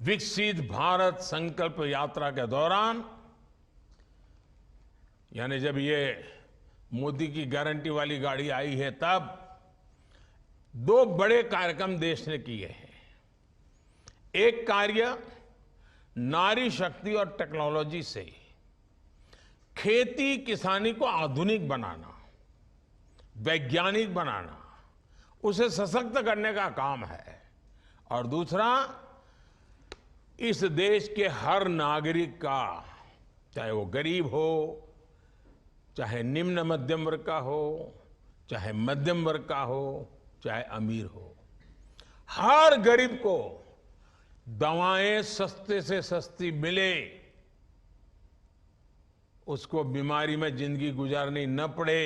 विकसित भारत संकल्प यात्रा के दौरान, यानी जब ये मोदी की गारंटी वाली गाड़ी आई है, तब दो बड़े कार्यक्रम देश ने किए हैं। एक कार्य नारी शक्ति और टेक्नोलॉजी से खेती किसानी को आधुनिक बनाना, वैज्ञानिक बनाना, उसे सशक्त करने का काम है। और दूसरा, इस देश के हर नागरिक का, चाहे वो गरीब हो, चाहे निम्न मध्यम वर्ग का हो, चाहे मध्यम वर्ग का हो, चाहे अमीर हो, हर गरीब को दवाएं सस्ते से सस्ती मिले, उसको बीमारी में जिंदगी गुजारनी न पड़े।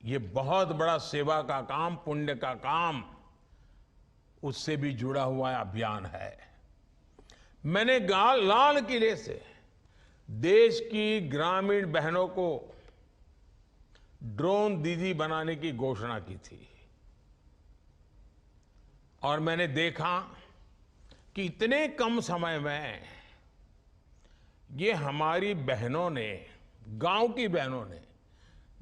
ये बहुत बड़ा सेवा का काम, पुण्य का काम, उससे भी जुड़ा हुआ अभियान है। मैंने लाल किले से देश की ग्रामीण बहनों को ड्रोन दीदी बनाने की घोषणा की थी, और मैंने देखा कि इतने कम समय में ये हमारी बहनों ने, गांव की बहनों ने,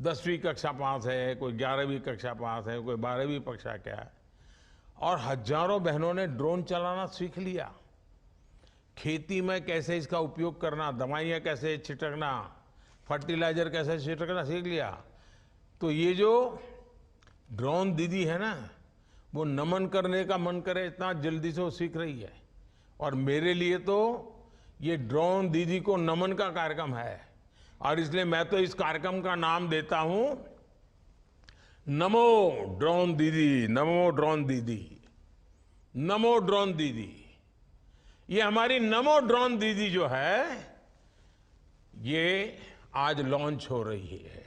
10वीं कक्षा पास है, कोई 11वीं कक्षा पास है, कोई 12वीं कक्षा क्या है, और हजारों बहनों ने ड्रोन चलाना सीख लिया। खेती में कैसे इसका उपयोग करना, दवाइयाँ कैसे छिड़कना, फर्टिलाइजर कैसे छिड़कना सीख लिया। तो ये जो ड्रोन दीदी है ना, वो नमन करने का मन करे इतना जल्दी से वो सीख रही है। और मेरे लिए तो ये ड्रोन दीदी को नमन का कार्यक्रम है, और इसलिए मैं तो इस कार्यक्रम का नाम देता हूं नमो ड्रोन दीदी, नमो ड्रोन दीदी, नमो ड्रोन दीदी। ये हमारी नमो ड्रोन दीदी जो है, ये आज लॉन्च हो रही है।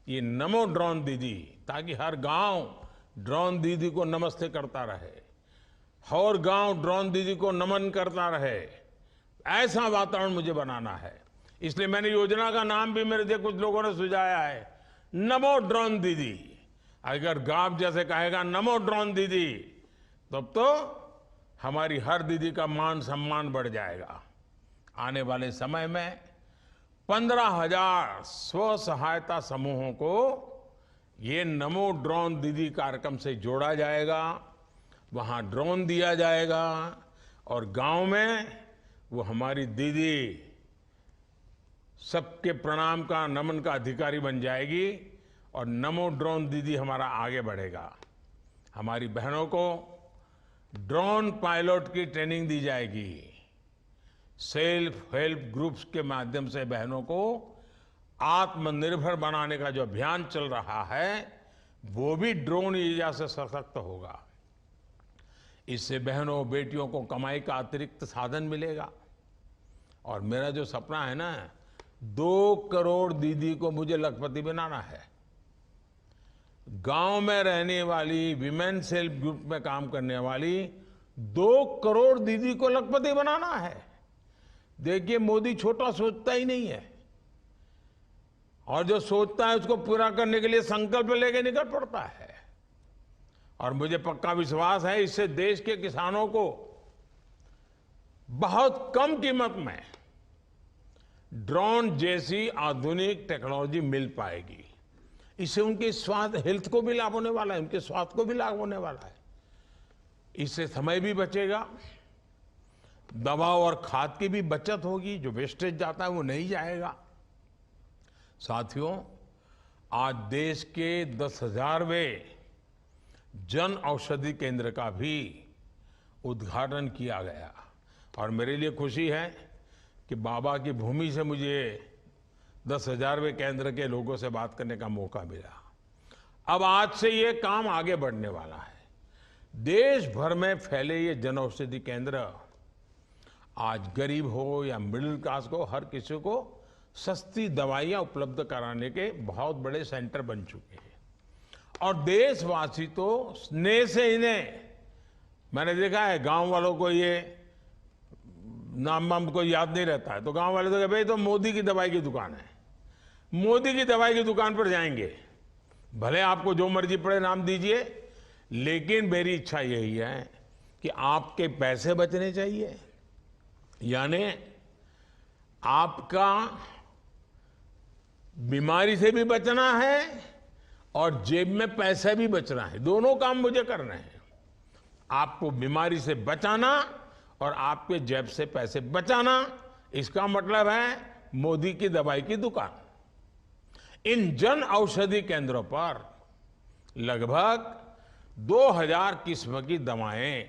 ये नमो ड्रोन दीदी, ताकि हर गांव ड्रोन दीदी को नमस्ते करता रहे, हर गांव ड्रोन दीदी को नमन करता रहे, ऐसा वातावरण मुझे बनाना है। इसलिए मैंने योजना का नाम भी, मेरे से कुछ लोगों ने सुझाया है, नमो ड्रोन दीदी। अगर गांव जैसे कहेगा नमो ड्रोन दीदी, तब तो हमारी हर दीदी का मान सम्मान बढ़ जाएगा। आने वाले समय में 15,000 स्व सहायता समूहों को ये नमो ड्रोन दीदी कार्यक्रम से जोड़ा जाएगा, वहां ड्रोन दिया जाएगा, और गांव में वो हमारी दीदी सबके प्रणाम का, नमन का अधिकारी बन जाएगी, और नमो ड्रोन दीदी हमारा आगे बढ़ेगा। हमारी बहनों को ड्रोन पायलट की ट्रेनिंग दी जाएगी। सेल्फ हेल्प ग्रुप्स के माध्यम से बहनों को आत्मनिर्भर बनाने का जो अभियान चल रहा है, वो भी ड्रोन ऊर्जा से सशक्त होगा। इससे बहनों बेटियों को कमाई का अतिरिक्त साधन मिलेगा। और मेरा जो सपना है ना, 2 करोड़ दीदी को मुझे लखपति बनाना है। गांव में रहने वाली, विमेन सेल्फ ग्रुप में काम करने वाली 2 करोड़ दीदी को लखपति बनाना है। देखिए, मोदी छोटा सोचता ही नहीं है, और जो सोचता है उसको पूरा करने के लिए संकल्प लेके निकल पड़ता है। और मुझे पक्का विश्वास है, इससे देश के किसानों को बहुत कम कीमत में ड्रोन जैसी आधुनिक टेक्नोलॉजी मिल पाएगी। इससे उनके स्वास्थ्य, हेल्थ को भी लाभ होने वाला है, उनके स्वास्थ्य को भी लाभ होने वाला है। इससे समय भी बचेगा, दवा और खाद की भी बचत होगी, जो वेस्टेज जाता है वो नहीं जाएगा। साथियों, आज देश के 10,000वें जन औषधि केंद्र का भी उद्घाटन किया गया, और मेरे लिए खुशी है कि बाबा की भूमि से मुझे 10,000वें केंद्र के लोगों से बात करने का मौका मिला। अब आज से ये काम आगे बढ़ने वाला है। देश भर में फैले ये जन औषधि केंद्र आज गरीब हो या मिडिल क्लास को, हर किसी को सस्ती दवाइयां उपलब्ध कराने के बहुत बड़े सेंटर बन चुके हैं। और देशवासी तो स्नेह से इन्हें, मैंने देखा है गांव वालों को ये नाम वाम को याद नहीं रहता है, तो गांव वाले तो कहते भाई तो मोदी की दवाई की दुकान है, मोदी की दवाई की दुकान पर जाएंगे, भले आपको जो मर्जी पड़े नाम दीजिए, लेकिन मेरी इच्छा यही है कि आपके पैसे बचने चाहिए, यानी आपका बीमारी से भी बचना है और जेब में पैसे भी बचना है। दोनों काम मुझे करने हैं, आपको बीमारी से बचाना और आपके जेब से पैसे बचाना। इसका मतलब है मोदी की दवाई की दुकान। इन जन औषधि केंद्रों पर लगभग 2000 किस्म की दवाएं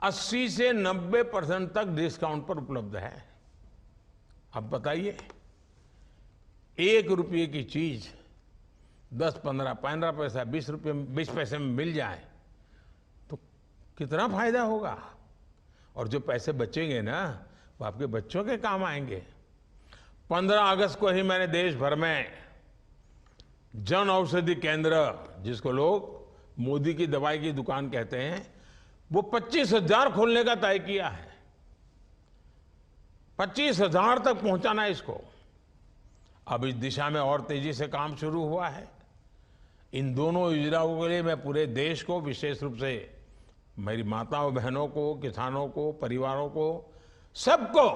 80 से 90% तक डिस्काउंट पर उपलब्ध है। अब बताइए, 1 रुपये की चीज 10, 15, 15 पैसा, 20 रुपये, 20 पैसे में मिल जाए तो कितना फायदा होगा। और जो पैसे बचेंगे ना, वो आपके बच्चों के काम आएंगे। 15 अगस्त को ही मैंने देश भर में जन औषधि केंद्र, जिसको लोग मोदी की दवाई की दुकान कहते हैं, वो 25,000 खोलने का तय किया है। 25,000 तक पहुंचाना है इसको। अब इस दिशा में और तेजी से काम शुरू हुआ है। इन दोनों योजनाओं के लिए मैं पूरे देश को, विशेष रूप से मेरी माताओं बहनों को, किसानों को, परिवारों को, सबको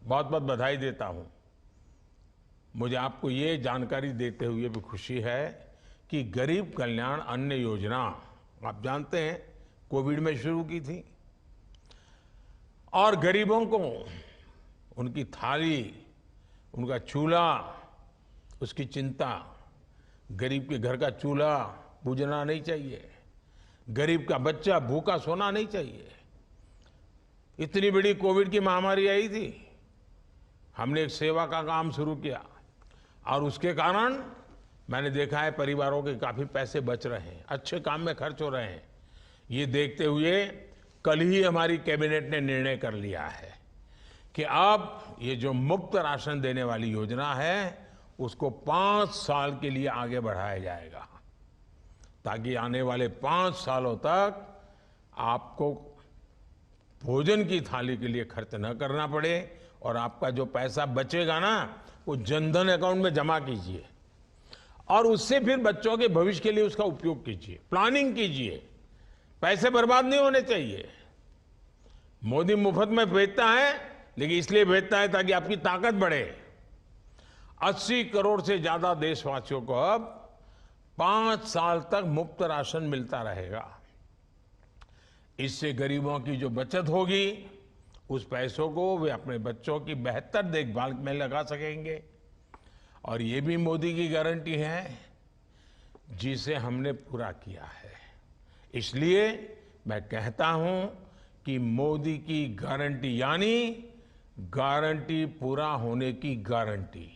बहुत बहुत बधाई देता हूं। मुझे आपको ये जानकारी देते हुए भी खुशी है कि गरीब कल्याण अन्न योजना, आप जानते हैं, कोविड में शुरू की थी और गरीबों को उनकी थाली, उनका चूल्हा, उसकी चिंता। गरीब के घर का चूल्हा बुझना नहीं चाहिए, गरीब का बच्चा भूखा सोना नहीं चाहिए। इतनी बड़ी कोविड की महामारी आई थी, हमने एक सेवा का काम शुरू किया और उसके कारण मैंने देखा है परिवारों के काफी पैसे बच रहे हैं, अच्छे काम में खर्च हो रहे हैं। ये देखते हुए कल ही हमारी कैबिनेट ने निर्णय कर लिया है कि अब ये जो मुफ्त राशन देने वाली योजना है उसको 5 साल के लिए आगे बढ़ाया जाएगा, ताकि आने वाले 5 सालों तक आपको भोजन की थाली के लिए खर्च न करना पड़े और आपका जो पैसा बचेगा ना, वो जनधन अकाउंट में जमा कीजिए और उससे फिर बच्चों के भविष्य के लिए उसका उपयोग कीजिए, प्लानिंग कीजिए। पैसे बर्बाद नहीं होने चाहिए। मोदी मुफ्त में भेजता है, लेकिन इसलिए भेजता है ताकि आपकी ताकत बढ़े। 80 करोड़ से ज्यादा देशवासियों को अब 5 साल तक मुफ्त राशन मिलता रहेगा। इससे गरीबों की जो बचत होगी, उस पैसों को वे अपने बच्चों की बेहतर देखभाल में लगा सकेंगे। और ये भी मोदी की गारंटी है जिसे हमने पूरा किया है। इसलिए मैं कहता हूं कि मोदी की गारंटी यानी गारंटी पूरा होने की गारंटी।